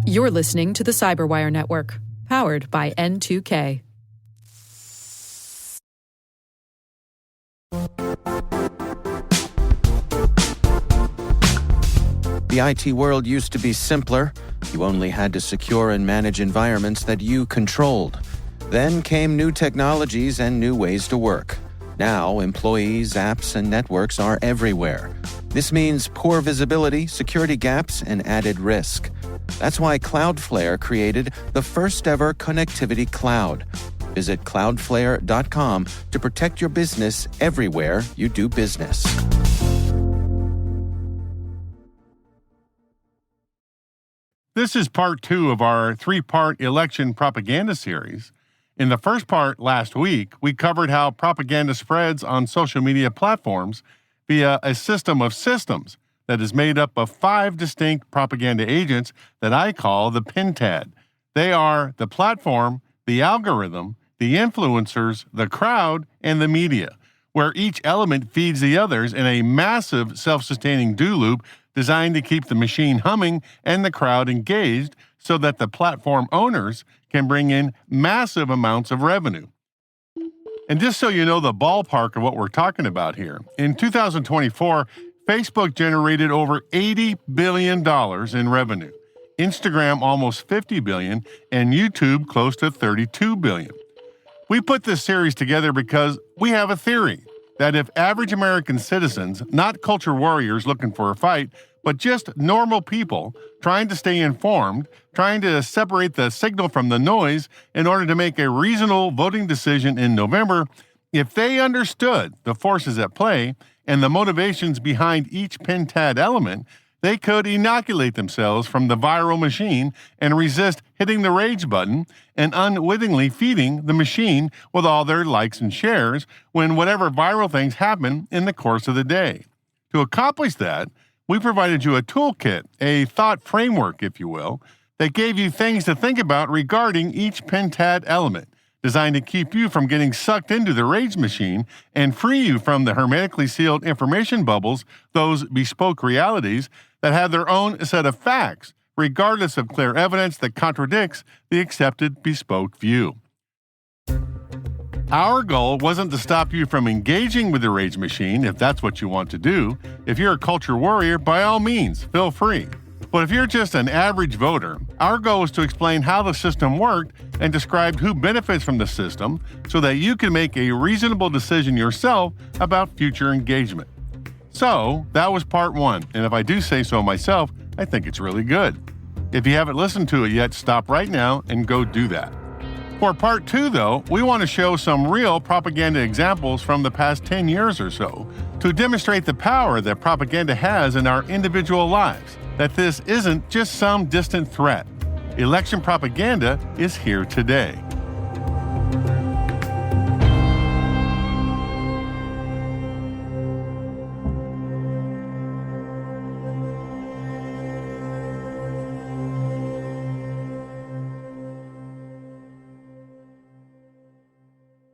You're listening to the CyberWire Network, powered by N2K. The IT world used to be simpler. You only had to secure and manage environments that you controlled. Then came new technologies and new ways to work. Now, employees, apps, and networks are everywhere. This means poor visibility, security gaps, and added risk. That's why Cloudflare created the first-ever connectivity cloud. Visit cloudflare.com to protect your business everywhere you do business. This is part 2 of our 3-part election propaganda series. In the first part last week, we covered how propaganda spreads on social media platforms via a system of systems that is made up of 5 distinct propaganda agents that I call the PINTAD. They are the platform, the algorithm, the influencers, the crowd, and the media, where each element feeds the others in a massive self-sustaining do loop designed to keep the machine humming and the crowd engaged so that the platform owners can bring in massive amounts of revenue. And just so you know the ballpark of what we're talking about here, in 2024, Facebook generated over $80 billion in revenue, Instagram almost $50 billion, and YouTube close to $32 billion. We put this series together because we have a theory that if average American citizens, not culture warriors looking for a fight, but just normal people trying to stay informed, trying to separate the signal from the noise in order to make a reasonable voting decision in November, if they understood the forces at play and the motivations behind each PINTAD element, they could inoculate themselves from the viral machine and resist hitting the rage button and unwittingly feeding the machine with all their likes and shares when whatever viral things happen in the course of the day. To accomplish that, we provided you a toolkit, a thought framework, if you will, that gave you things to think about regarding each PINTAD element, designed to keep you from getting sucked into the rage machine and free you from the hermetically sealed information bubbles, those bespoke realities that have their own set of facts, regardless of clear evidence that contradicts the accepted bespoke view. Our goal wasn't to stop you from engaging with the rage machine if that's what you want to do. If you're a culture warrior, by all means, feel free. But if you're just an average voter, our goal is to explain how the system worked and describe who benefits from the system so that you can make a reasonable decision yourself about future engagement. So, that was part 1, and if I do say so myself, I think it's really good. If you haven't listened to it yet, stop right now and go do that. For part 2, though, we want to show some real propaganda examples from the past 10 years or so to demonstrate the power that propaganda has in our individual lives, that this isn't just some distant threat. Election propaganda is here today.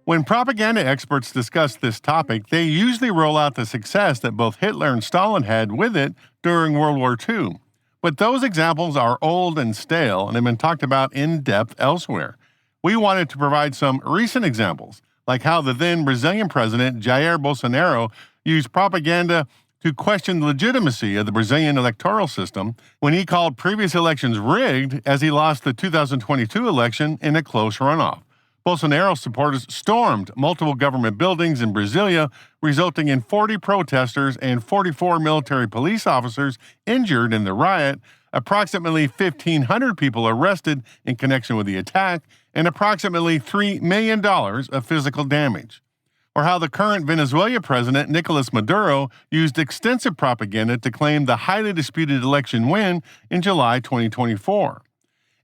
When propaganda experts discuss this topic, they usually roll out the success that both Hitler and Stalin had with it during World War II. But those examples are old and stale and have been talked about in depth elsewhere. We wanted to provide some recent examples, like how the then Brazilian president, Jair Bolsonaro, used propaganda to question the legitimacy of the Brazilian electoral system when he called previous elections rigged as he lost the 2022 election in a close runoff. Bolsonaro supporters stormed multiple government buildings in Brasilia, resulting in 40 protesters and 44 military police officers injured in the riot, approximately 1,500 people arrested in connection with the attack, and approximately $3 million of physical damage. Or how the current Venezuela president, Nicolas Maduro, used extensive propaganda to claim the highly disputed election win in July 2024.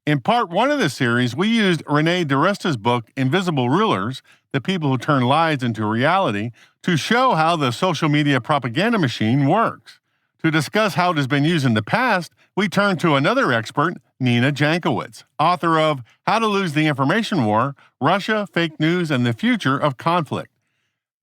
In part 1 of this series, we used René DiResta's book, Invisible Rulers, The People Who Turn Lies into Reality, to show how the social media propaganda machine works. To discuss how it has been used in the past, we turn to another expert, Nina Jankowicz, author of How to Lose the Information War, Russia, Fake News, and the Future of Conflict.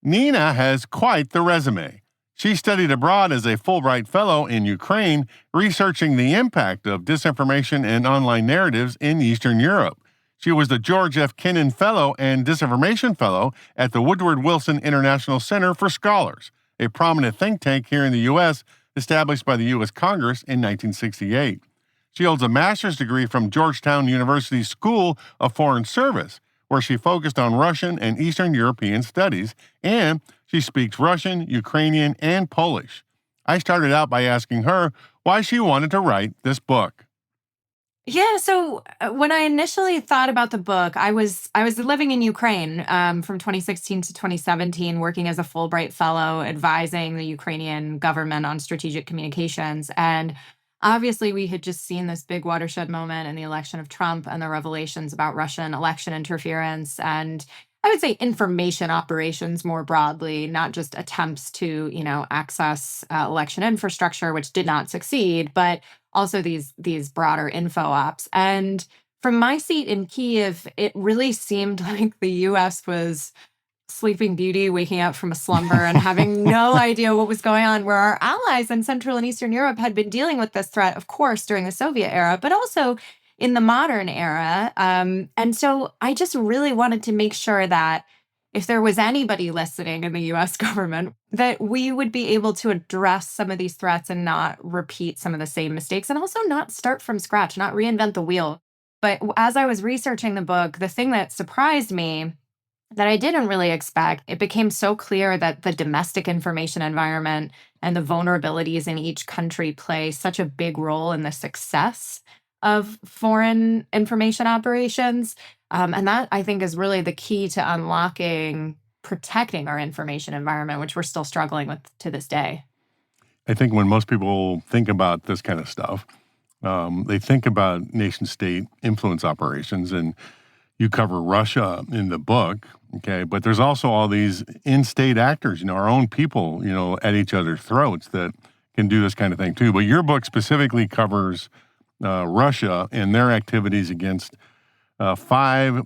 Nina has quite the resume. She studied abroad as a Fulbright Fellow in Ukraine, researching the impact of disinformation and online narratives in Eastern Europe. She was the George F. Kennan Fellow and Disinformation Fellow at the Woodward Wilson International Center for Scholars, a prominent think tank here in the U.S. established by the U.S. Congress in 1968. She holds a master's degree from Georgetown University School of Foreign Service, where she focused on Russian and Eastern European studies, and she speaks Russian, Ukrainian, and Polish. I started out by asking her why she wanted to write this book. Yeah, so when I initially thought about the book, I was living in Ukraine from 2016 to 2017, working as a Fulbright Fellow, advising the Ukrainian government on strategic communications. And obviously, we had just seen this big watershed moment in the election of Trump and the revelations about Russian election interference and I would say information operations more broadly, not just attempts to, access election infrastructure, which did not succeed, but also these broader info ops. And from my seat in Kyiv, it really seemed like the U.S. was Sleeping Beauty waking up from a slumber and having no idea what was going on, where our allies in Central and Eastern Europe had been dealing with this threat, of course, during the Soviet era, but also in the modern era. And so I just really wanted to make sure that if there was anybody listening in the U.S. government, that we would be able to address some of these threats and not repeat some of the same mistakes, and also not start from scratch, not reinvent the wheel. But as I was researching the book, the thing that surprised me that I didn't really expect, it became so clear that the domestic information environment and the vulnerabilities in each country play such a big role in the success of foreign information operations. And that, I think, is really the key to protecting our information environment, which we're still struggling with to this day. I think when most people think about this kind of stuff, they think about nation-state influence operations, and you cover Russia in the book, okay? But there's also all these in-state actors, our own people, at each other's throats that can do this kind of thing too. But your book specifically covers Russia and their activities against 5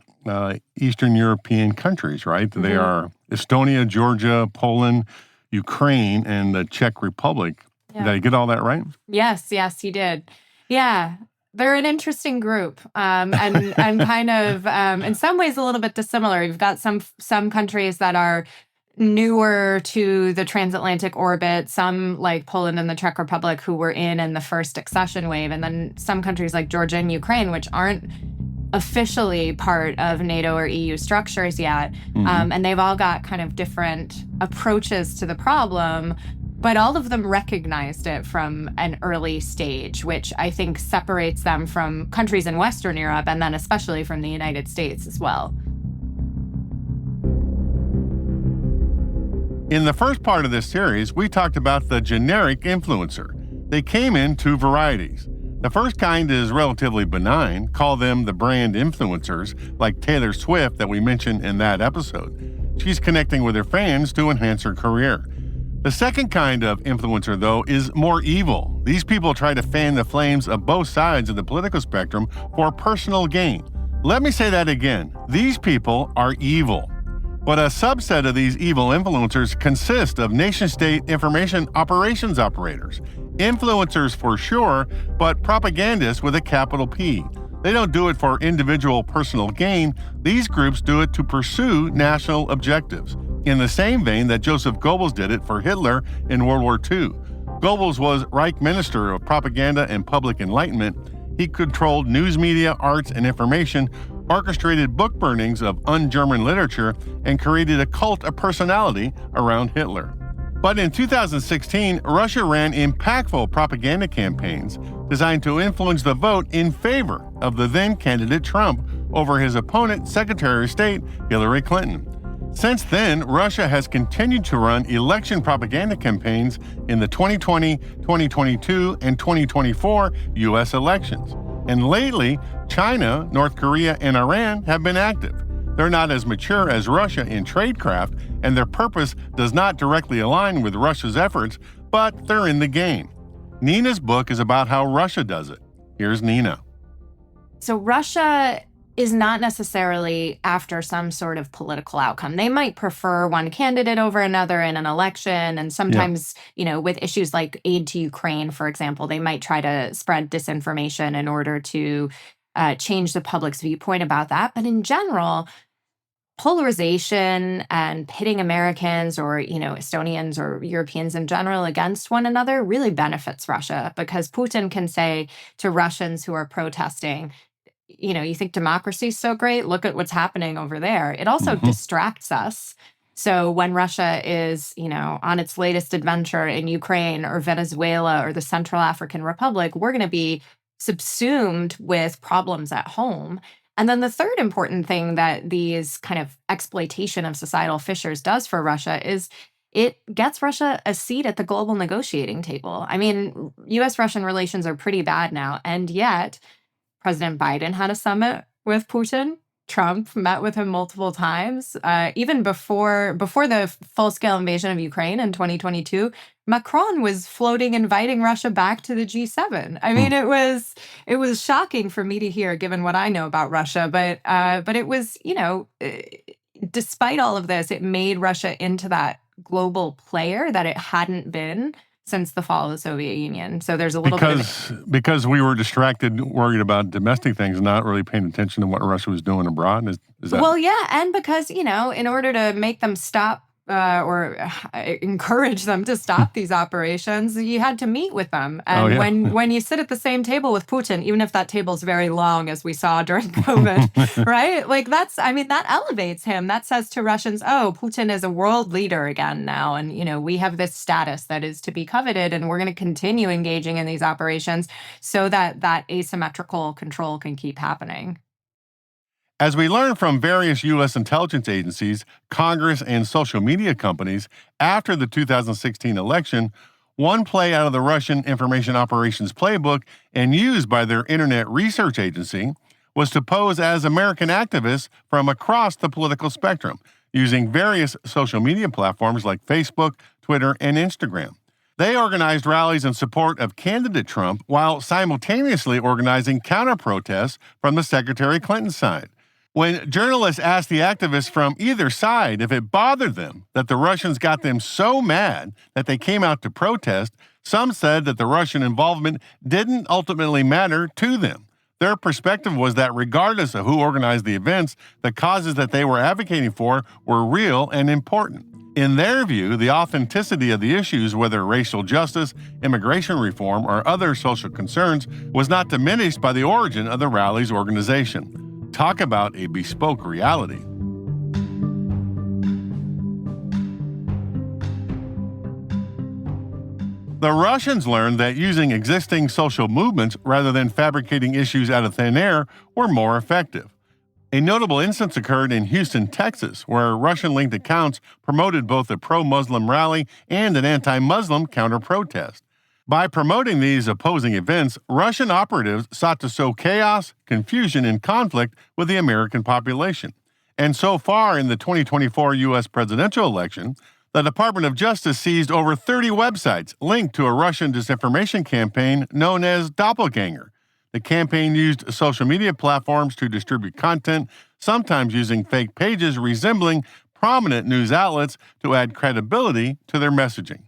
Eastern European countries, right? Mm-hmm. They are Estonia, Georgia, Poland, Ukraine, and the Czech Republic. Yeah. Did I get all that right? Yes, you did. Yeah. They're an interesting group, and kind of, in some ways, a little bit dissimilar. You've got some countries that are newer to the transatlantic orbit, some like Poland and the Czech Republic who were in the first accession wave, and then some countries like Georgia and Ukraine, which aren't officially part of NATO or EU structures yet. Mm-hmm. And they've all got kind of different approaches to the problem, but all of them recognized it from an early stage, which I think separates them from countries in Western Europe, and then especially from the United States as well. In the first part of this series, we talked about the generic influencer. They came in 2 varieties. The first kind is relatively benign. Call them the brand influencers, like Taylor Swift that we mentioned in that episode. She's connecting with her fans to enhance her career. The second kind of influencer, though, is more evil. These people try to fan the flames of both sides of the political spectrum for personal gain. Let me say that again. These people are evil. But a subset of these evil influencers consist of nation-state information operations operators. Influencers for sure, but propagandists with a capital P. They don't do it for individual personal gain. These groups do it to pursue national objectives, in the same vein that Joseph Goebbels did it for Hitler in World War II. Goebbels was Reich Minister of Propaganda and Public Enlightenment. He controlled news media, arts, and information, orchestrated book burnings of un-German literature, and created a cult of personality around Hitler. But in 2016, Russia ran impactful propaganda campaigns designed to influence the vote in favor of the then candidate Trump over his opponent, Secretary of State Hillary Clinton. Since then, Russia has continued to run election propaganda campaigns in the 2020, 2022, and 2024 U.S. elections. And lately, China, North Korea, and Iran have been active. They're not as mature as Russia in tradecraft, and their purpose does not directly align with Russia's efforts, but they're in the game. Nina's book is about how Russia does it. Here's Nina. So Russia is not necessarily after some sort of political outcome. They might prefer one candidate over another in an election. And sometimes, with issues like aid to Ukraine, for example, they might try to spread disinformation in order to change the public's viewpoint about that. But in general, polarization and pitting Americans or, Estonians or Europeans in general against one another really benefits Russia, because Putin can say to Russians who are protesting, you think democracy is so great? Look at what's happening over there. It also distracts us. So when Russia is, on its latest adventure in Ukraine or Venezuela or the Central African Republic, we're going to be subsumed with problems at home. And then the third important thing that these kind of exploitation of societal fissures does for Russia is it gets Russia a seat at the global negotiating table. I mean, U.S.-Russian relations are pretty bad now, and yet President Biden had a summit with Putin. Trump met with him multiple times. Even before the full-scale invasion of Ukraine in 2022, Macron was floating, inviting Russia back to the G7. I mean, it was shocking for me to hear, given what I know about Russia. But it was, despite all of this, it made Russia into that global player that it hadn't been since the fall of the Soviet Union. So there's a little because we were distracted, worried about domestic things, not really paying attention to what Russia was doing abroad. Is that? Well, yeah, and because in order to make them stop or encourage them to stop these operations, you had to meet with them. And when you sit at the same table with Putin, even if that table's very long, as we saw during COVID, right? Like that elevates him. That says to Russians, oh, Putin is a world leader again now. And, we have this status that is to be coveted, and we're going to continue engaging in these operations so that asymmetrical control can keep happening. As we learned from various U.S. intelligence agencies, Congress, and social media companies after the 2016 election, one play out of the Russian information operations playbook and used by their internet research agency was to pose as American activists from across the political spectrum, using various social media platforms like Facebook, Twitter, and Instagram. They organized rallies in support of candidate Trump while simultaneously organizing counter-protests from the Secretary Clinton side. When journalists asked the activists from either side if it bothered them that the Russians got them so mad that they came out to protest, some said that the Russian involvement didn't ultimately matter to them. Their perspective was that regardless of who organized the events, the causes that they were advocating for were real and important. In their view, the authenticity of the issues, whether racial justice, immigration reform, or other social concerns, was not diminished by the origin of the rally's organization. Talk about a bespoke reality. The Russians learned that using existing social movements rather than fabricating issues out of thin air were more effective. A notable instance occurred in Houston, Texas, where Russian-linked accounts promoted both a pro-Muslim rally and an anti-Muslim counter-protest. By promoting these opposing events, Russian operatives sought to sow chaos, confusion, and conflict with the American population. And so far in the 2024 U.S. presidential election, the Department of Justice seized over 30 websites linked to a Russian disinformation campaign known as Doppelganger. The campaign used social media platforms to distribute content, sometimes using fake pages resembling prominent news outlets to add credibility to their messaging.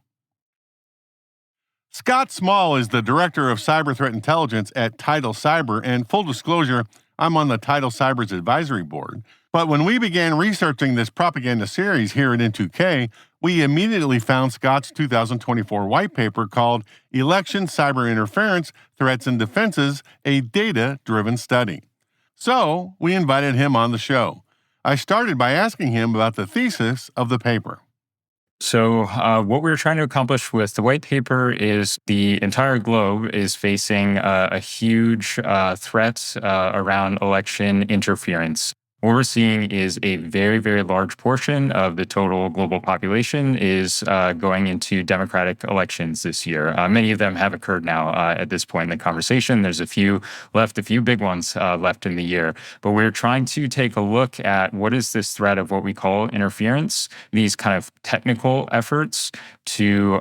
Scott Small is the director of cyber threat intelligence at Tidal Cyber, and full disclosure, I'm on the Tidal Cyber's advisory board. But when we began researching this propaganda series here at N2K, we immediately found Scott's 2024 white paper called Election Cyber Interference, Threats and Defenses, a Data-Driven Study. So we invited him on the show. I started by asking him about the thesis of the paper. So what we're trying to accomplish with the white paper is the entire globe is facing a huge threat around election interference. what we're seeing is a very, very large portion of the total global population is going into democratic elections this year. Many of them have occurred now at this point in the conversation. There's a few left, a few big ones left in the year. But we're trying to take a look at what is this threat of what we call interference, these kind of technical efforts to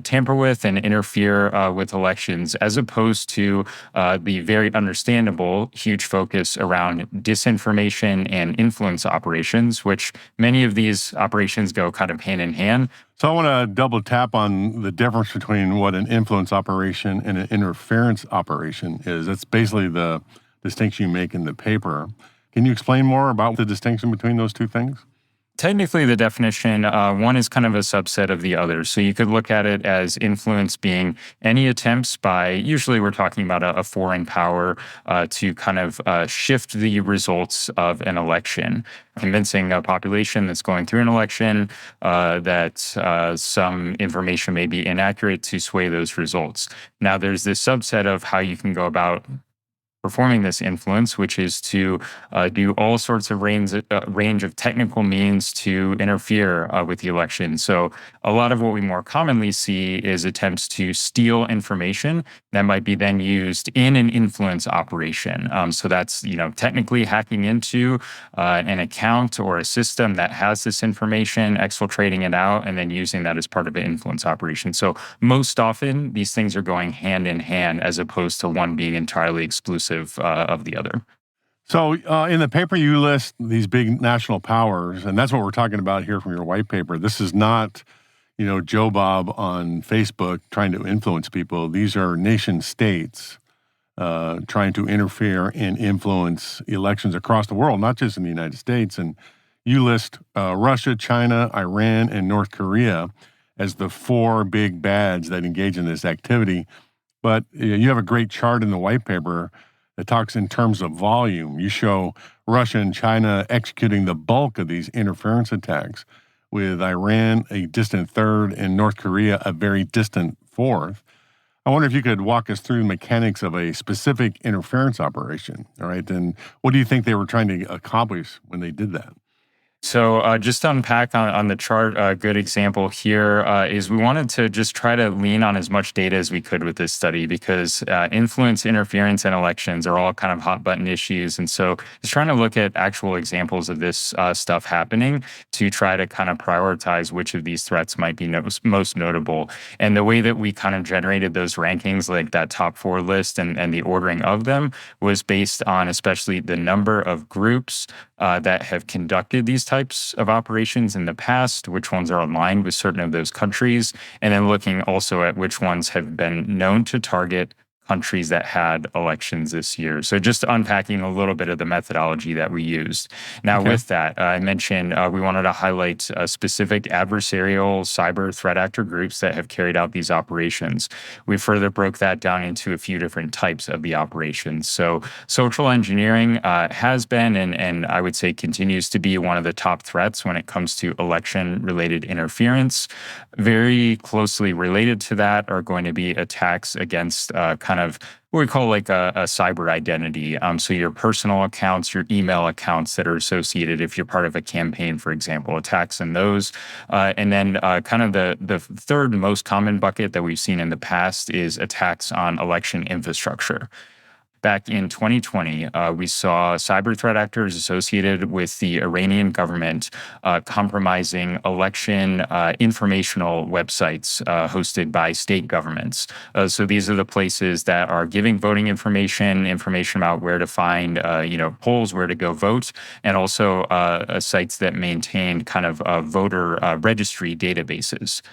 tamper with and interfere with elections, as opposed to the very understandable huge focus around disinformation and influence operations, which many of these operations go kind of hand in hand. So I want to double tap on the difference between what an influence operation and an interference operation is. That's basically the distinction you make in the paper. Can you explain more about the distinction between those two things? Technically, the definition, one is kind of a subset of the other. So you could look at it as influence being any attempts by, usually we're talking about a foreign power, to kind of shift the results of an election, convincing a population that's going through an election that some information may be inaccurate to sway those results. Now, there's this subset of how you can go about performing this influence, which is to do all sorts of range of technical means to interfere with the election. So a lot of what we more commonly see is attempts to steal information that might be then used in an influence operation. So that's technically hacking into an account or a system that has this information, exfiltrating it out, and then using that as part of an influence operation. So most often these things are going hand in hand, as opposed to one being entirely exclusive of the other. So in the paper, you list these big national powers, and that's what we're talking about here from your white paper. This is not, Joe Bob on Facebook trying to influence people. These are nation states trying to interfere and influence elections across the world, not just in the United States. And you list Russia, China, Iran, and North Korea as the four big bads that engage in this activity. But you have a great chart in the white paper that talks in terms of volume. You show Russia and China executing the bulk of these interference attacks, with Iran a distant third and North Korea a very distant fourth. I wonder if you could walk us through the mechanics of a specific interference operation. All right, and what do you think they were trying to accomplish when they did that? So just to unpack on the chart, a good example here is we wanted to just try to lean on as much data as we could with this study, because influence, interference, and elections are all kind of hot button issues. And so just trying to look at actual examples of this stuff happening to try to kind of prioritize which of these threats might be most notable. And the way that we kind of generated those rankings, like that top four list and the ordering of them, was based on especially the number of groups that have conducted these types of operations in the past, which ones are aligned with certain of those countries, and then looking also at which ones have been known to target countries that had elections this year. So just unpacking a little bit of the methodology that we used. Now, with that, I mentioned we wanted to highlight specific adversarial cyber threat actor groups that have carried out these operations. We further broke that down into a few different types of the operations. So social engineering has been, and I would say continues to be, one of the top threats when it comes to election-related interference. Very closely related to that are going to be attacks against kind of what we call like a cyber identity. So your personal accounts, your email accounts that are associated if you're part of a campaign, for example, attacks in those. And then kind of the third most common bucket that we've seen in the past is attacks on election infrastructure. Back in 2020, we saw cyber threat actors associated with the Iranian government compromising election informational websites hosted by state governments. So these are the places that are giving voting information about where to find, polls, where to go vote, and also sites that maintain kind of voter registry databases.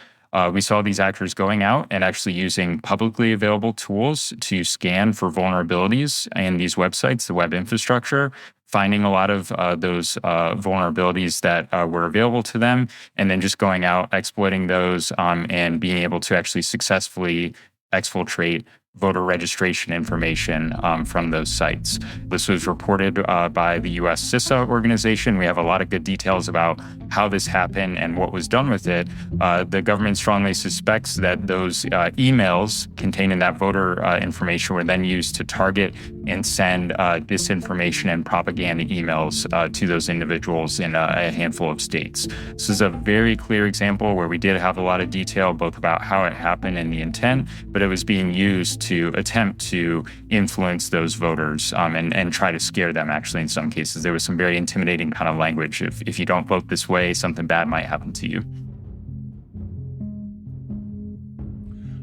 We saw these actors going out and actually using publicly available tools to scan for vulnerabilities in these websites, the web infrastructure, finding a lot of those vulnerabilities that were available to them, and then just going out, exploiting those, and being able to actually successfully exfiltrate voter registration information from those sites. This was reported by the U.S. CISA organization. We have a lot of good details about how this happened and what was done with it. The government strongly suspects that those emails containing that voter information were then used to target and send disinformation and propaganda emails to those individuals in a handful of states. This is a very clear example where we did have a lot of detail both about how it happened and the intent, but it was being used to attempt to influence those voters and try to scare them. Actually, in some cases, there was some very intimidating kind of language. If you don't vote this way, something bad might happen to you.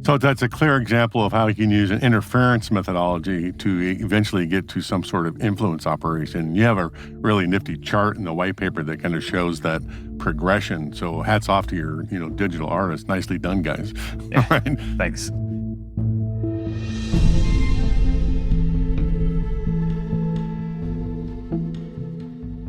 So that's a clear example of how you can use an interference methodology to eventually get to some sort of influence operation. You have a really nifty chart in the white paper that kind of shows that progression. So hats off to your, digital artists. Nicely done, guys. Yeah, All right. Thanks.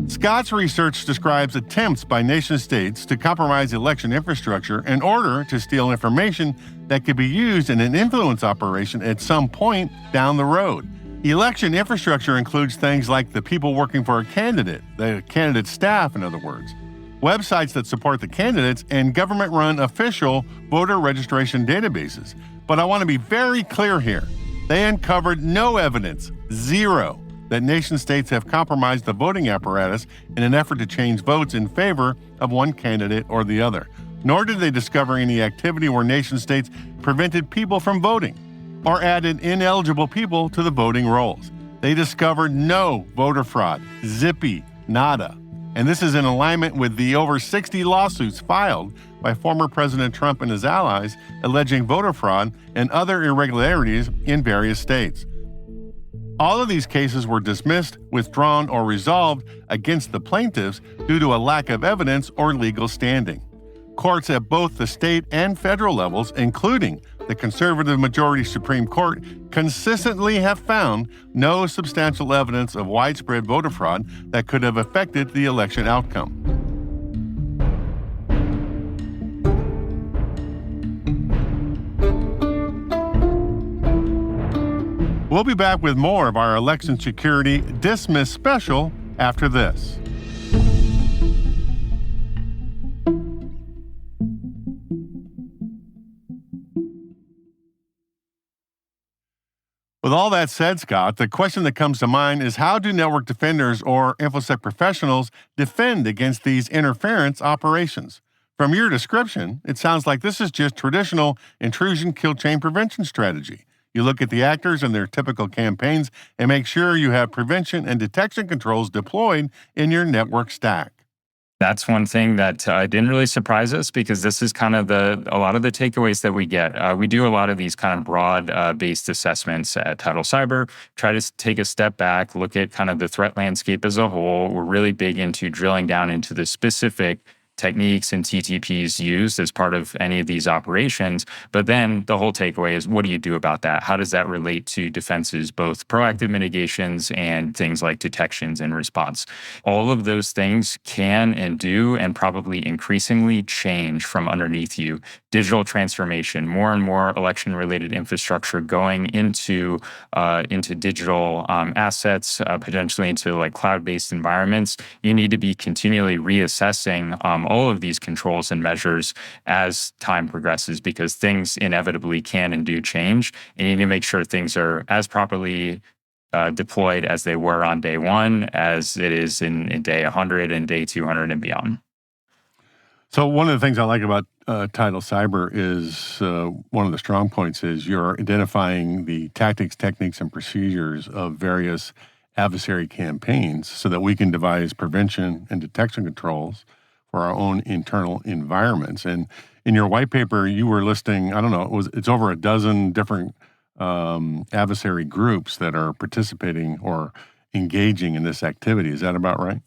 Scott's research describes attempts by nation-states to compromise election infrastructure in order to steal information that could be used in an influence operation at some point down the road. Election infrastructure includes things like the people working for a candidate, the candidate staff, in other words, websites that support the candidates, and government-run official voter registration databases. But I want to be very clear here. They uncovered no evidence, zero, that nation-states have compromised the voting apparatus in an effort to change votes in favor of one candidate or the other. Nor did they discover any activity where nation-states prevented people from voting or added ineligible people to the voting rolls. They discovered no voter fraud, zippy, nada. And this is in alignment with the over 60 lawsuits filed by former President Trump and his allies alleging voter fraud and other irregularities in various states. All of these cases were dismissed, withdrawn, or resolved against the plaintiffs due to a lack of evidence or legal standing. Courts at both the state and federal levels, including the conservative majority Supreme Court, consistently have found no substantial evidence of widespread voter fraud that could have affected the election outcome. We'll be back with more of our election security Dismiss special after this. With all that said, Scott, the question that comes to mind is how do network defenders or InfoSec professionals defend against these interference operations? From your description, it sounds like this is just traditional intrusion kill chain prevention strategy. You look at the actors and their typical campaigns and make sure you have prevention and detection controls deployed in your network stack. That's one thing that didn't really surprise us because this is kind of a lot of the takeaways that we get. We do a lot of these kind of broad-based assessments at Tidal Cyber, try to take a step back, look at kind of the threat landscape as a whole. We're really big into drilling down into the specific techniques and TTPs used as part of any of these operations. But then the whole takeaway is, what do you do about that? How does that relate to defenses, both proactive mitigations and things like detections and response? All of those things can and do and probably increasingly change from underneath you. Digital transformation, more and more election-related infrastructure going into digital assets, potentially into like cloud-based environments. You need to be continually reassessing all of these controls and measures as time progresses because things inevitably can and do change. And you need to make sure things are as properly deployed as they were on day one, as it is in day 100 and day 200 and beyond. So one of the things I like about Tidal Cyber is one of the strong points is you're identifying the tactics, techniques, and procedures of various adversary campaigns so that we can devise prevention and detection controls for our own internal environments. And in your white paper, you were listing, it's over a dozen different adversary groups that are participating or engaging in this activity. Is that about right?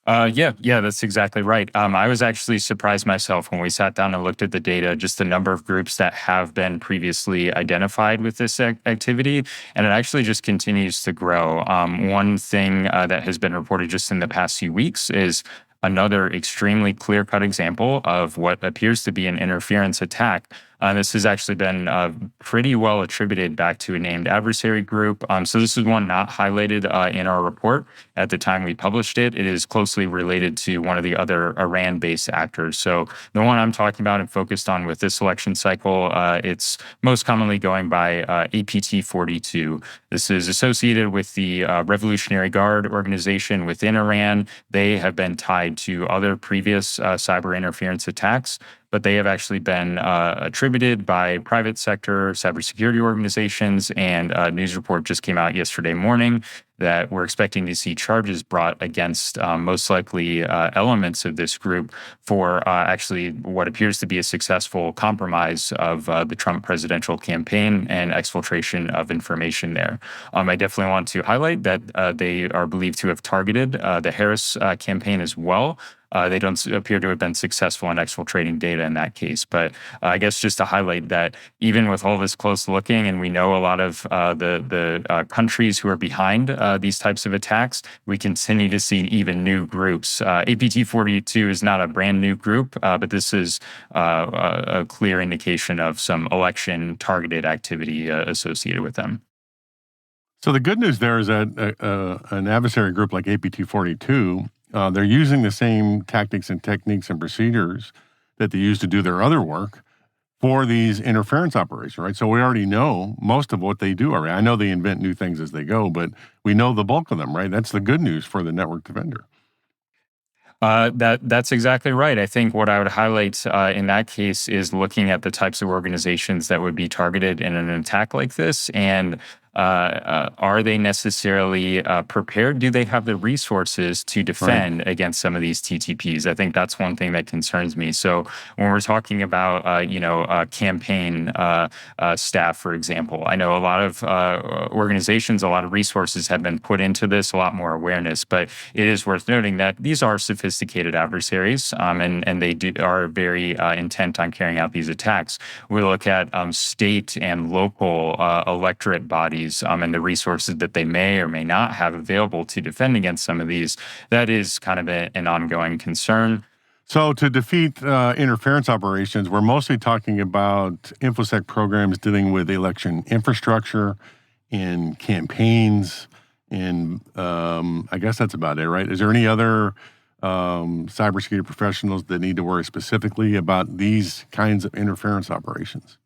Yeah, that's exactly right. I was actually surprised myself when we sat down and looked at the data, just the number of groups that have been previously identified with this activity, and it actually just continues to grow. One thing that has been reported just in the past few weeks is another extremely clear-cut example of what appears to be an interference attack This has actually been pretty well attributed back to a named adversary group. So this is one not highlighted in our report at the time we published it. It is closely related to one of the other Iran-based actors. So the one I'm talking about and focused on with this election cycle, it's most commonly going by APT-42. This is associated with the Revolutionary Guard organization within Iran. They have been tied to other previous cyber interference attacks, but they have actually been attributed by private sector cybersecurity organizations, and a news report just came out yesterday morning that we're expecting to see charges brought against most likely elements of this group for actually what appears to be a successful compromise of the Trump presidential campaign and exfiltration of information there. I definitely want to highlight that they are believed to have targeted the Harris campaign as well. They don't appear to have been successful in exfiltrating data in that case. But I guess just to highlight that even with all this close looking, and we know a lot of the countries who are behind these types of attacks, we continue to see even new groups. APT-42 is not a brand new group, but this is a clear indication of some election targeted activity associated with them. So the good news there is that an adversary group like APT-42, they're using the same tactics and techniques and procedures that they use to do their other work for these interference operations, right? So we already know most of what they do already. I know they invent new things as they go, but we know the bulk of them, right? That's the good news for the network defender. That's exactly right. I think what I would highlight in that case is looking at the types of organizations that would be targeted in an attack like this, and are they necessarily prepared? Do they have the resources to defend against some of these TTPs? I think that's one thing that concerns me. So when we're talking about, campaign staff, for example, I know a lot of organizations, a lot of resources have been put into this, a lot more awareness, but it is worth noting that these are sophisticated adversaries, and they are very intent on carrying out these attacks. We look at state and local electorate bodies, and the resources that they may or may not have available to defend against some of these. That is kind of an ongoing concern. So to defeat interference operations, we're mostly talking about InfoSec programs dealing with election infrastructure and campaigns, and I guess that's about it, right? Is there any other cybersecurity professionals that need to worry specifically about these kinds of interference operations?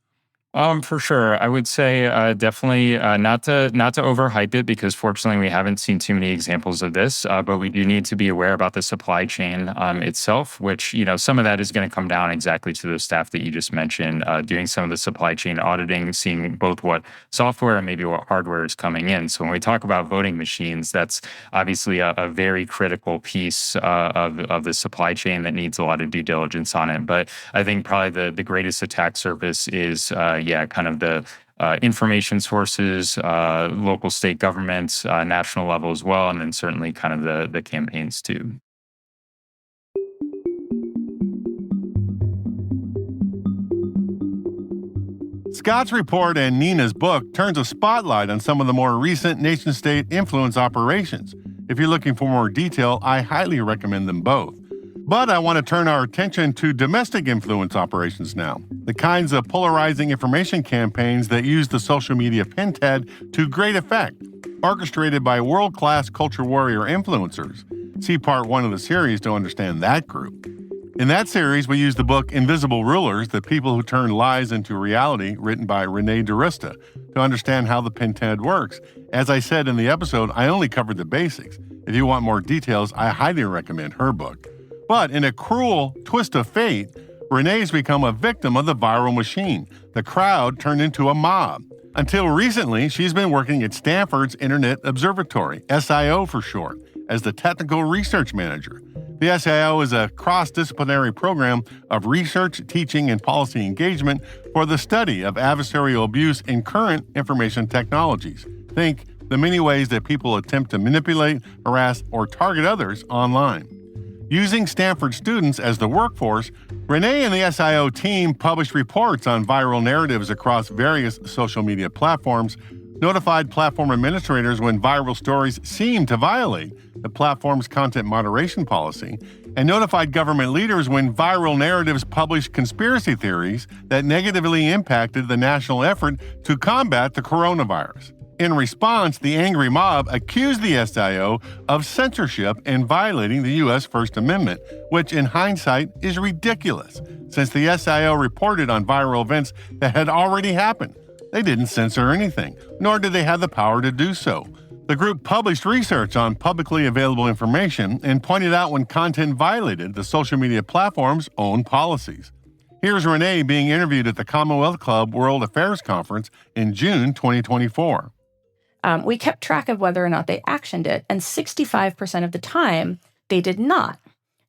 For sure. I would say definitely not to overhype it, because fortunately we haven't seen too many examples of this, but we do need to be aware about the supply chain itself, which, some of that is going to come down exactly to the staff that you just mentioned, doing some of the supply chain auditing, seeing both what software and maybe what hardware is coming in. So when we talk about voting machines, that's obviously a very critical piece of the supply chain that needs a lot of due diligence on it. But I think probably the greatest attack surface is kind of the information sources, local, state governments, national level as well, and then certainly kind of the campaigns too. Scott's report and Nina's book turns a spotlight on some of the more recent nation-state influence operations. If you're looking for more detail, I highly recommend them both. But I want to turn our attention to domestic influence operations now, the kinds of polarizing information campaigns that use the social media pentad to great effect, orchestrated by world-class culture warrior influencers. See part 1 of the series to understand that group. In that series, we use the book Invisible Rulers, The People Who Turn Lies into Reality, written by Renee DiRusta, to understand how the pentad works. As I said in the episode, I only covered the basics. If you want more details, I highly recommend her book. But in a cruel twist of fate, Renee's become a victim of the viral machine. The crowd turned into a mob. Until recently, she's been working at Stanford's Internet Observatory, SIO for short, as the technical research manager. The SIO is a cross-disciplinary program of research, teaching, and policy engagement for the study of adversarial abuse in current information technologies. Think the many ways that people attempt to manipulate, harass, or target others online. Using Stanford students as the workforce, Renee and the SIO team published reports on viral narratives across various social media platforms, notified platform administrators when viral stories seemed to violate the platform's content moderation policy, and notified government leaders when viral narratives published conspiracy theories that negatively impacted the national effort to combat the coronavirus. In response, the angry mob accused the SIO of censorship and violating the U.S. First Amendment, which in hindsight is ridiculous, since the SIO reported on viral events that had already happened. They didn't censor anything, nor did they have the power to do so. The group published research on publicly available information and pointed out when content violated the social media platform's own policies. Here's Renee being interviewed at the Commonwealth Club World Affairs Conference in June 2024. We kept track of whether or not they actioned it, and 65% of the time, they did not.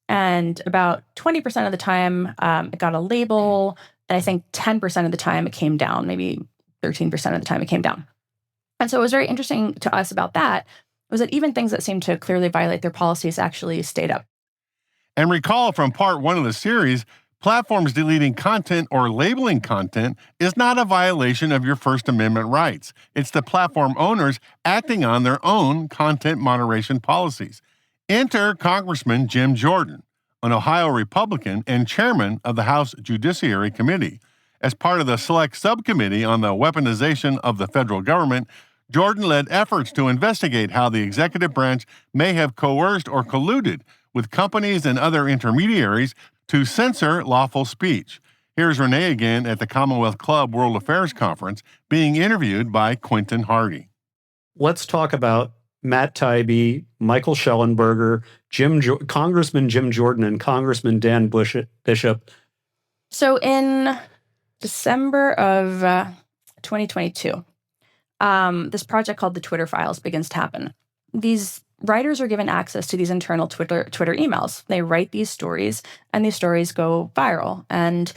And about 20% of the time, it got a label, and I think 10% of the time it came down, maybe 13% of the time it came down. And so what was very interesting to us about that was that even things that seemed to clearly violate their policies actually stayed up. And recall from part 1 of the series, platforms deleting content or labeling content is not a violation of your First Amendment rights. It's the platform owners acting on their own content moderation policies. Enter Congressman Jim Jordan, an Ohio Republican and chairman of the House Judiciary Committee. As part of the Select Subcommittee on the Weaponization of the Federal Government, Jordan led efforts to investigate how the executive branch may have coerced or colluded with companies and other intermediaries to censor lawful speech. Here's Renee again at the Commonwealth Club World Affairs Conference being interviewed by Quentin Hardy. Let's talk about Matt Taibbi, Michael Schellenberger, Congressman Jim Jordan, and Congressman Dan Bishop. So in December of 2022, this project called the Twitter Files begins to happen. These writers are given access to these internal Twitter emails. They write these stories, and these stories go viral. And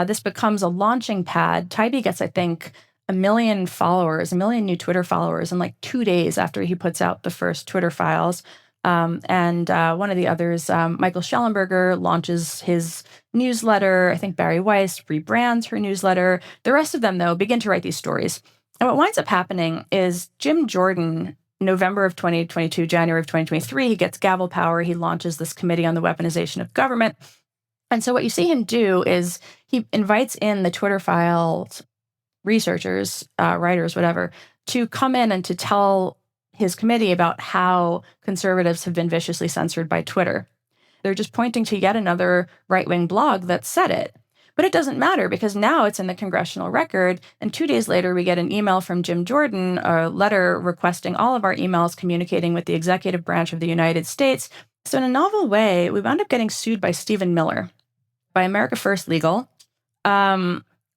this becomes a launching pad. Taibbi gets, I think, 1 million followers, 1 million new Twitter followers in like 2 days after he puts out the first Twitter Files. And one of the others, Michael Schellenberger, launches his newsletter. I think Barry Weiss rebrands her newsletter. The rest of them, though, begin to write these stories. And what winds up happening is Jim Jordan, November of 2022, January of 2023, he gets gavel power. He launches this committee on the weaponization of government. And so what you see him do is he invites in the Twitter Files researchers, writers, whatever, to come in and to tell his committee about how conservatives have been viciously censored by Twitter. They're just pointing to yet another right-wing blog that said it. But it doesn't matter because now it's in the congressional record. And 2 days later, we get an email from Jim Jordan, a letter requesting all of our emails communicating with the executive branch of the United States. So in a novel way, we wound up getting sued by Stephen Miller, by America First Legal,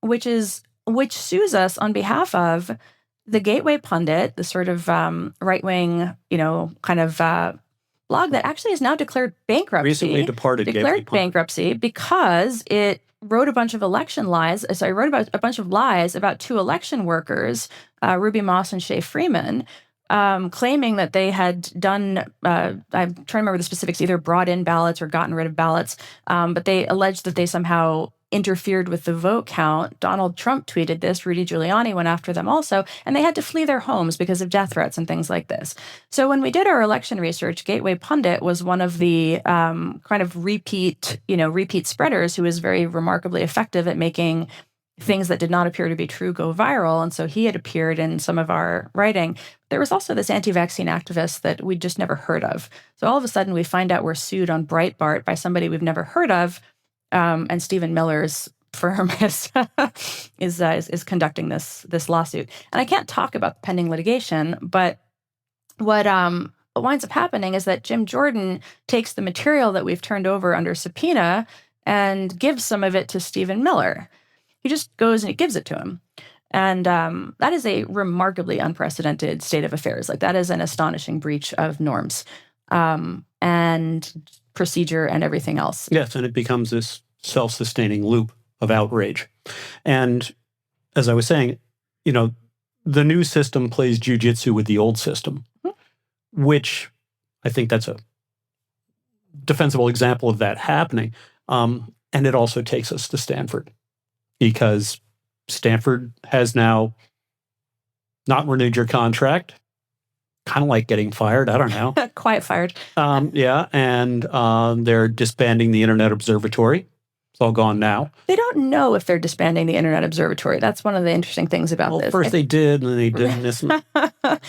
which sues us on behalf of the Gateway Pundit, the sort of right-wing, kind of blog that actually has now declared bankruptcy. Recently departed declared bankruptcy because it wrote a bunch of wrote about a bunch of lies about 2 election workers, Ruby Moss and Shay Freeman, claiming that they had done, I'm trying to remember the specifics, either brought in ballots or gotten rid of ballots, but they alleged that they somehow interfered with the vote count. Donald Trump tweeted this. Rudy Giuliani went after them also, and they had to flee their homes because of death threats and things like this. So when we did our election research, Gateway Pundit was one of the kind of repeat spreaders who was very remarkably effective at making things that did not appear to be true go viral. And so he had appeared in some of our writing. There was also this anti-vaccine activist that we'd just never heard of. So all of a sudden we find out we're sued on Breitbart by somebody we've never heard of. And Stephen Miller's firm is conducting this lawsuit. And I can't talk about the pending litigation, but what winds up happening is that Jim Jordan takes the material that we've turned over under subpoena and gives some of it to Stephen Miller. He just goes and he gives it to him. And that is a remarkably unprecedented state of affairs. Like, that is an astonishing breach of norms and procedure and everything else. Yes, and it becomes this self-sustaining loop of outrage. And as I was saying, the new system plays jujitsu with the old system, which I think that's a defensible example of that happening. And it also takes us to Stanford, because Stanford has now not renewed your contract. Kind of like getting fired. I don't know. Quiet fired. Yeah, and they're disbanding the Internet Observatory. It's all gone now. They don't know if they're disbanding the Internet Observatory. That's one of the interesting things about this. First they did, and then they didn't.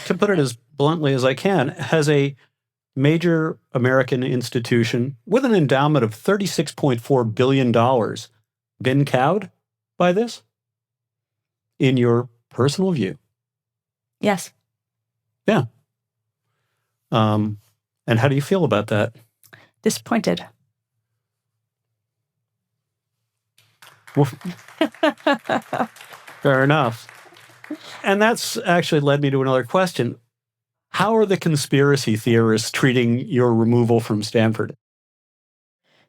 To put it as bluntly as I can, has a major American institution with an endowment of $36.4 billion been cowed by this? In your personal view? Yes. Yeah. And how do you feel about that? Disappointed. Well, fair enough. And that's actually led me to another question. How are the conspiracy theorists treating your removal from Stanford?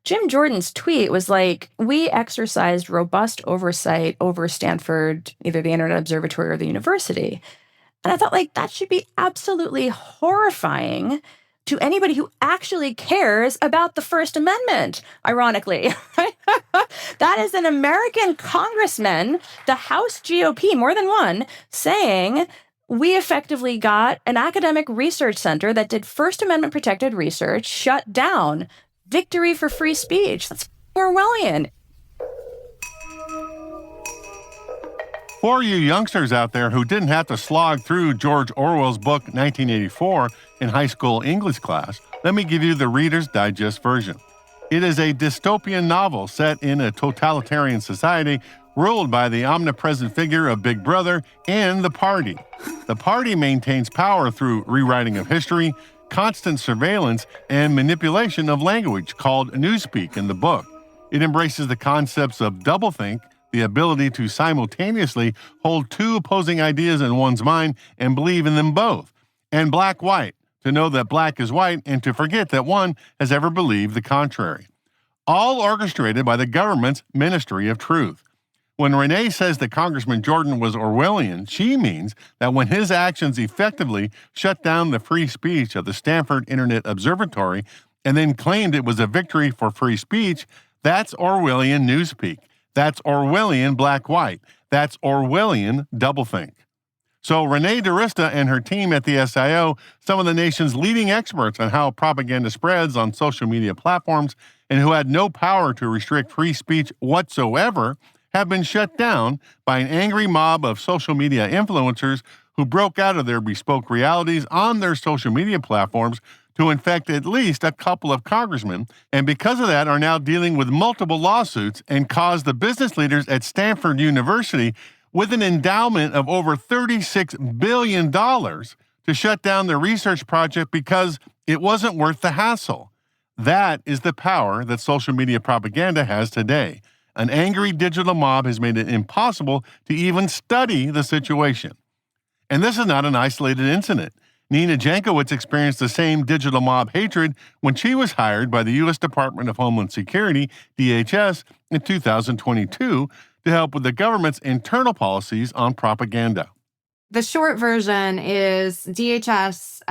Jim Jordan's tweet was like, we exercised robust oversight over Stanford, either the Internet Observatory or the university. And I thought, like, that should be absolutely horrifying to anybody who actually cares about the First Amendment, ironically. That is an American congressman, the House GOP, more than one, saying we effectively got an academic research center that did First Amendment protected research shut down. Victory for free speech. That's Orwellian. For you youngsters out there who didn't have to slog through George Orwell's book 1984 in high school English class, let me give you the Reader's Digest version. It is a dystopian novel set in a totalitarian society ruled by the omnipresent figure of Big Brother and the Party. The Party maintains power through rewriting of history, constant surveillance, and manipulation of language called newspeak in the book. It embraces the concepts of doublethink, the ability to simultaneously hold two opposing ideas in one's mind and believe in them both, and black-white, to know that black is white and to forget that one has ever believed the contrary. All orchestrated by the government's Ministry of Truth. When Renee says that Congressman Jordan was Orwellian, she means that when his actions effectively shut down the free speech of the Stanford Internet Observatory and then claimed it was a victory for free speech, that's Orwellian newspeak. That's Orwellian black-white. That's Orwellian doublethink. So Renee DiRista and her team at the SIO, some of the nation's leading experts on how propaganda spreads on social media platforms and who had no power to restrict free speech whatsoever, have been shut down by an angry mob of social media influencers who broke out of their bespoke realities on their social media platforms to infect at least a couple of congressmen, and because of that are now dealing with multiple lawsuits and caused the business leaders at Stanford University with an endowment of over $36 billion to shut down their research project because it wasn't worth the hassle. That is the power that social media propaganda has today. An angry digital mob has made it impossible to even study the situation. And this is not an isolated incident. Nina Jankowicz experienced the same digital mob hatred when she was hired by the U.S. Department of Homeland Security, DHS, in 2022 to help with the government's internal policies on propaganda. The short version is DHS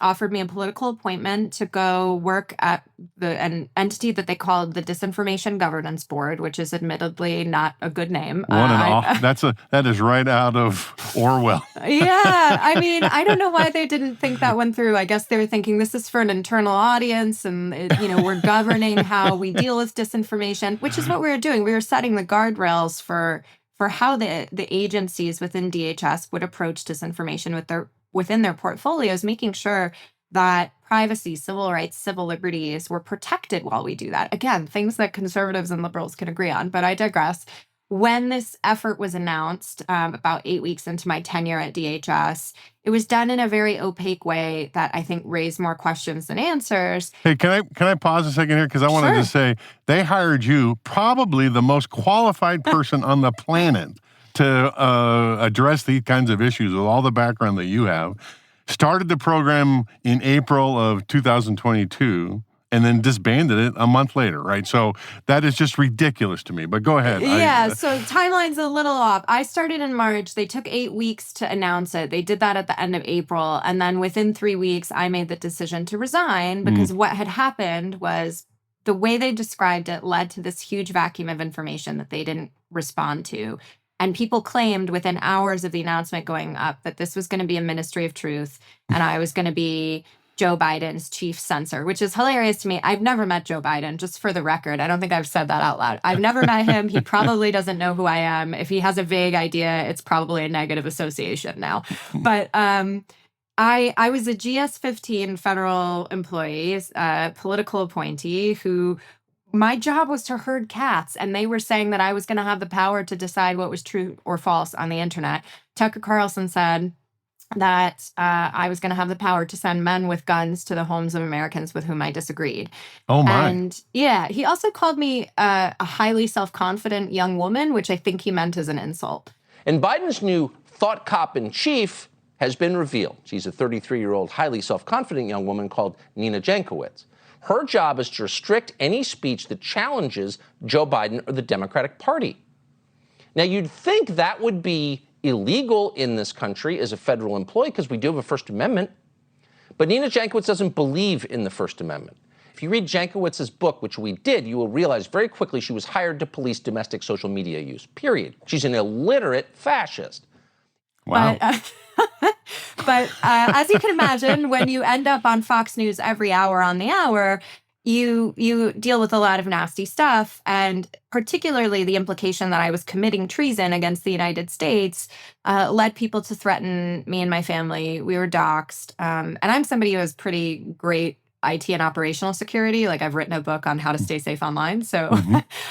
offered me a political appointment to go work at an entity that they called the Disinformation Governance Board, which is admittedly not a good name. That is right out of Orwell. Yeah, I mean, I don't know why they didn't think that one through. I guess they were thinking this is for an internal audience, and we're governing how we deal with disinformation, which is what we were doing. We were setting the guardrails for how the agencies within DHS would approach disinformation within their portfolios, making sure that privacy, civil rights, civil liberties were protected while we do that. Again, things that conservatives and liberals can agree on, but I digress. When this effort was announced about 8 weeks into my tenure at DHS, it was done in a very opaque way that I think raised more questions than answers. Hey, can I pause a second here? Because I wanted to say they hired you, probably the most qualified person on the planet to address these kinds of issues with all the background that you have. Started the program in April of 2022. And then disbanded it a month later, right? So that is just ridiculous to me. But go ahead. Yeah, so timeline's a little off. I started in March. They took 8 weeks to announce it. They did that at the end of April. And then within 3 weeks, I made the decision to resign because what had happened was the way they described it led to this huge vacuum of information that they didn't respond to. And people claimed within hours of the announcement going up that this was going to be a ministry of truth and I was going to be Joe Biden's chief censor, which is hilarious to me. I've never met Joe Biden, just for the record. I don't think I've said that out loud. I've never met him. He probably doesn't know who I am. If he has a vague idea, it's probably a negative association now. But I was a GS-15 federal employee, political appointee who my job was to herd cats, and they were saying that I was going to have the power to decide what was true or false on the internet. Tucker Carlson said that I was going to have the power to send men with guns to the homes of Americans with whom I disagreed. Oh, my. And yeah, he also called me a highly self-confident young woman, which I think he meant as an insult. And Biden's new thought cop in chief has been revealed. She's a 33-year-old, highly self-confident young woman called Nina Jankowicz. Her job is to restrict any speech that challenges Joe Biden or the Democratic Party. Now, you'd think that would be illegal in this country as a federal employee because we do have a First Amendment. But Nina Jankowicz doesn't believe in the First Amendment. If you read Jankowicz's book, which we did, you will realize very quickly she was hired to police domestic social media use, period. She's an illiterate fascist. Wow. But as you can imagine, when you end up on Fox News every hour on the hour, you deal with a lot of nasty stuff, and particularly the implication that I was committing treason against the United States led people to threaten me and my family. We were doxxed. And I'm somebody who has pretty great IT and operational security. Like, I've written a book on how to stay safe online. So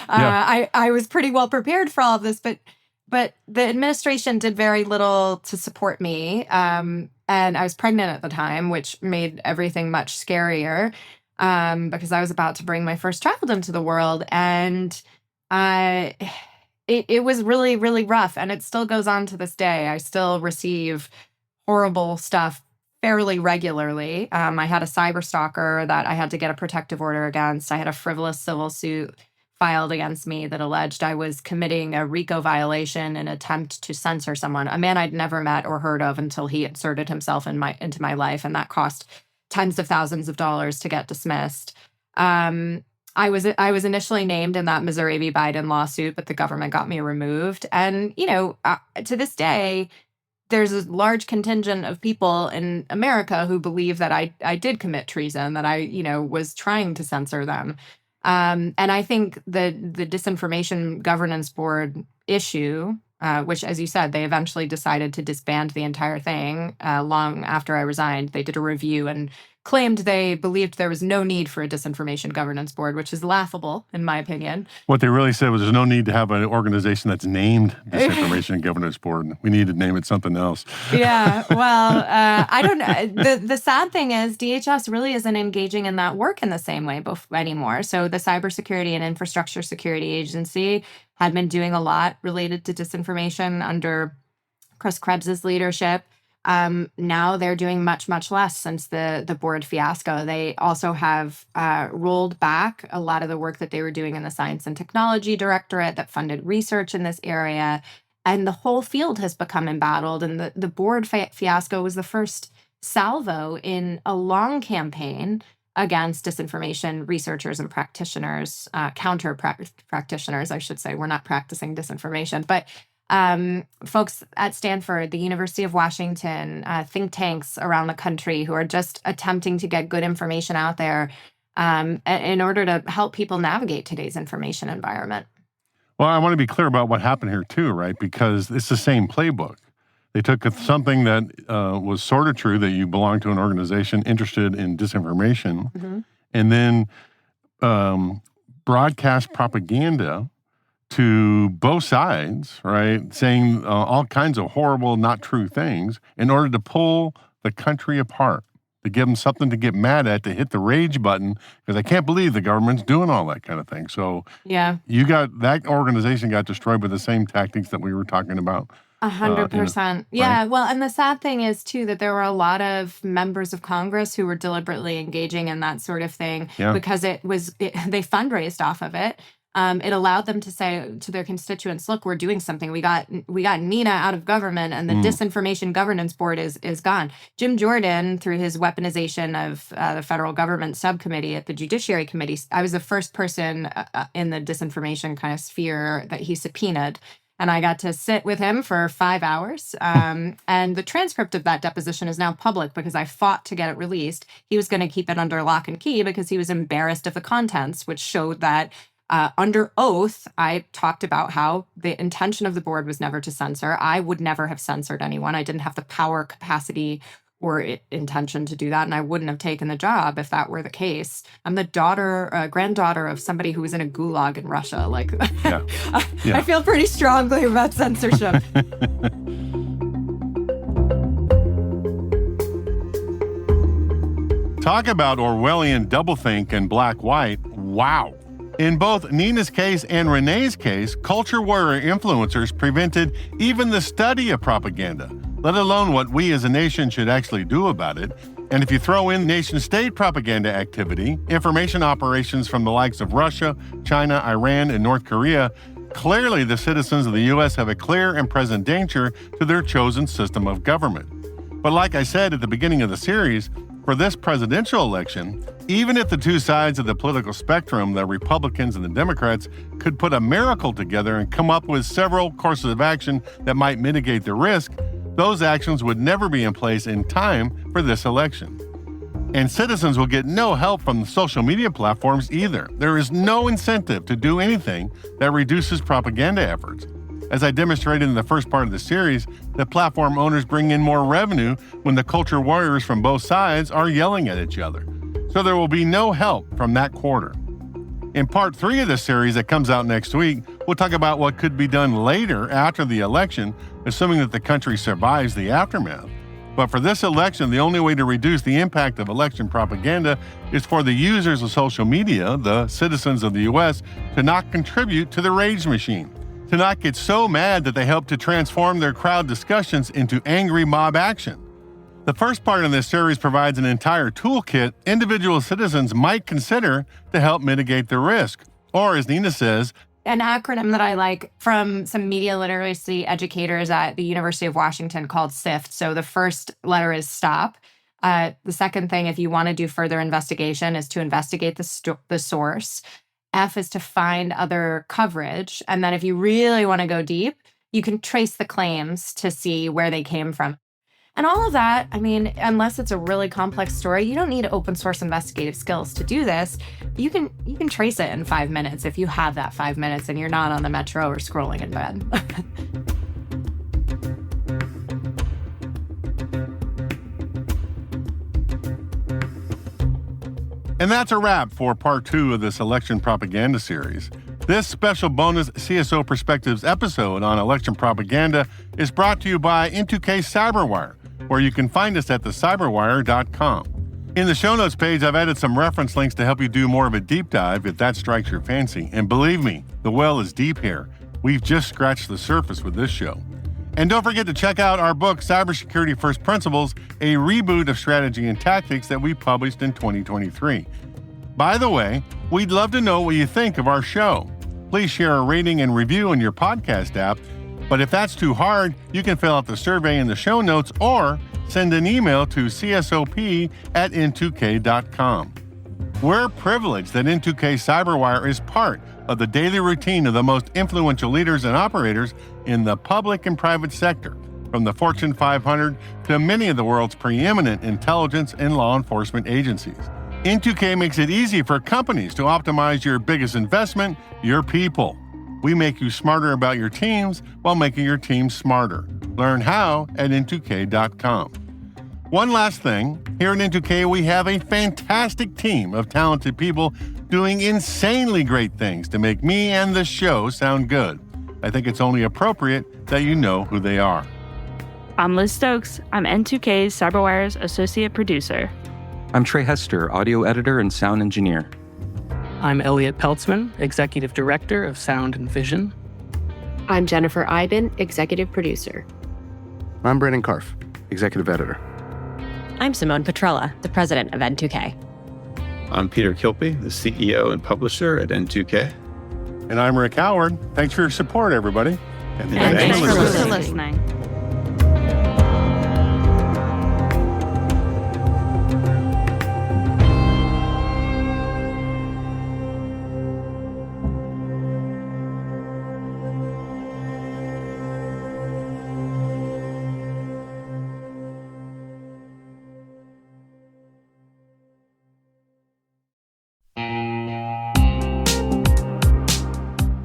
I was pretty well prepared for all of this, but the administration did very little to support me. And I was pregnant at the time, which made everything much scarier because I was about to bring my first child into the world. And it was really, really rough. And it still goes on to this day. I still receive horrible stuff fairly regularly. I had a cyber stalker that I had to get a protective order against. I had a frivolous civil suit filed against me that alleged I was committing a RICO violation in an attempt to censor someone, a man I'd never met or heard of until he inserted himself into my life, and that cost tens of thousands of dollars to get dismissed. I was initially named in that Missouri v. Biden lawsuit, but the government got me removed. And, to this day, there's a large contingent of people in America who believe that I did commit treason, that I, was trying to censor them. And I think the Disinformation Governance Board issue, which, as you said, they eventually decided to disband the entire thing long after I resigned. They did a review and claimed they believed there was no need for a Disinformation Governance Board, which is laughable, in my opinion. What they really said was there's no need to have an organization that's named Disinformation Governance Board. We need to name it something else. Yeah, well, I don't know. The sad thing is DHS really isn't engaging in that work in the same way anymore. So the Cybersecurity and Infrastructure Security Agency had been doing a lot related to disinformation under Chris Krebs's leadership. Now they're doing much, much less since the board fiasco. They also have rolled back a lot of the work that they were doing in the Science and Technology Directorate that funded research in this area. And the whole field has become embattled. And the board fiasco was the first salvo in a long campaign against disinformation researchers and practitioners, practitioners, I should say. We're not practicing disinformation, but folks at Stanford, the University of Washington, think tanks around the country who are just attempting to get good information out there in order to help people navigate today's information environment. Well, I want to be clear about what happened here too, right? Because it's the same playbook. They took something that was sort of true, that you belong to an organization interested in disinformation, and then broadcast propaganda to both sides, right, saying all kinds of horrible, not true things in order to pull the country apart, to give them something to get mad at, to hit the rage button, because I can't believe the government's doing all that kind of thing. So yeah, that organization got destroyed with the same tactics that we were talking about. 100%. Yeah. Right? Well, and the sad thing is, too, that there were a lot of members of Congress who were deliberately engaging in that sort of thing because they fundraised off of it. It allowed them to say to their constituents, look, we're doing something. We got Nina out of government, and the Disinformation Governance Board is gone. Jim Jordan, through his weaponization of the federal government subcommittee at the Judiciary Committee, I was the first person in the disinformation kind of sphere that he subpoenaed. and I got to sit with him for 5 hours. And the transcript of that deposition is now public because I fought to get it released. He was going to keep it under lock and key because he was embarrassed of the contents, which showed that under oath, I talked about how the intention of the board was never to censor. I would never have censored anyone. I didn't have the power, capacity, or intention to do that, and I wouldn't have taken the job if that were the case. I'm the granddaughter of somebody who was in a gulag in Russia. Like, Yeah. I feel pretty strongly about censorship. Talk about Orwellian doublethink and black-white. Wow. In both Nina's case and Renee's case, culture warrior influencers prevented even the study of propaganda, let alone what we as a nation should actually do about it. And if you throw in nation-state propaganda activity, information operations from the likes of Russia, China, Iran, and North Korea, clearly the citizens of the U.S. have a clear and present danger to their chosen system of government. But like I said at the beginning of the series, for this presidential election, even if the two sides of the political spectrum, the Republicans and the Democrats, could put a miracle together and come up with several courses of action that might mitigate the risk, those actions would never be in place in time for this election. And citizens will get no help from the social media platforms either. There is no incentive to do anything that reduces propaganda efforts. As I demonstrated in the first part of the series, the platform owners bring in more revenue when the culture warriors from both sides are yelling at each other. So there will be no help from that quarter. In part 3 of the series that comes out next week, we'll talk about what could be done later after the election, assuming that the country survives the aftermath. But for this election, the only way to reduce the impact of election propaganda is for the users of social media, the citizens of the U.S., to not contribute to the rage machine, to not get so mad that they help to transform their crowd discussions into angry mob action. The first part of this series provides an entire toolkit individual citizens might consider to help mitigate the risk. Or, as Nina says, an acronym that I like from some media literacy educators at the University of Washington called SIFT. So the first letter is stop. The second thing, if you want to do further investigation, is to investigate the source. F is to find other coverage. And then if you really want to go deep, you can trace the claims to see where they came from. And all of that, I mean, unless it's a really complex story, you don't need open source investigative skills to do this. You can trace it in 5 minutes if you have that 5 minutes and you're not on the metro or scrolling in bed. And that's a wrap for part 2 of this election propaganda series. This special bonus CSO Perspectives episode on election propaganda is brought to you by N2K CyberWire, where you can find us at thecyberwire.com. In the show notes page, I've added some reference links to help you do more of a deep dive if that strikes your fancy. And believe me, the well is deep here. We've just scratched the surface with this show. And don't forget to check out our book, Cybersecurity First Principles, a reboot of strategy and tactics that we published in 2023. By the way, we'd love to know what you think of our show. Please share a rating and review in your podcast app. But if that's too hard, you can fill out the survey in the show notes or send an email to csop@n2k.com. We're privileged that N2K CyberWire is part of the daily routine of the most influential leaders and operators in the public and private sector, from the Fortune 500 to many of the world's preeminent intelligence and law enforcement agencies. N2K makes it easy for companies to optimize your biggest investment, your people. We make you smarter about your teams while making your teams smarter. Learn how at n2k.com. One last thing, here at N2K we have a fantastic team of talented people doing insanely great things to make me and the show sound good. I think it's only appropriate that you know who they are. I'm Liz Stokes. I'm N2K's CyberWire's associate producer. I'm Trey Hester, audio editor and sound engineer. I'm Elliot Peltzman, executive director of Sound and Vision. I'm Jennifer Iben, executive producer. I'm Brandon Karff, executive editor. I'm Simone Petrella, the president of N2K. I'm Peter Kilpie, the CEO and publisher at N2K. And I'm Rick Howard. Thanks for your support, everybody. And thanks for listening.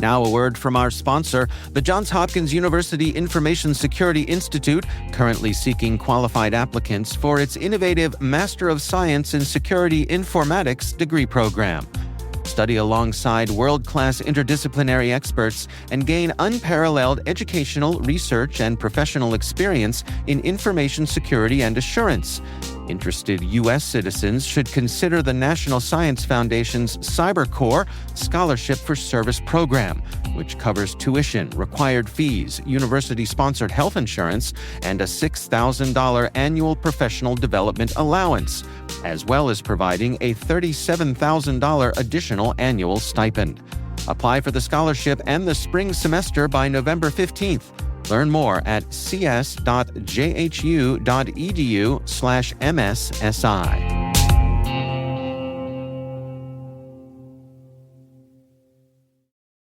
Now a word from our sponsor, the Johns Hopkins University Information Security Institute, currently seeking qualified applicants for its innovative Master of Science in Security Informatics degree program. Study alongside world-class interdisciplinary experts and gain unparalleled educational, research, and professional experience in information security and assurance. Interested U.S. citizens should consider the National Science Foundation's CyberCore Scholarship for Service program, which covers tuition, required fees, university-sponsored health insurance, and a $6,000 annual professional development allowance, as well as providing a $37,000 additional annual stipend. Apply for the scholarship and the spring semester by November 15th. Learn more at cs.jhu.edu/MSSI.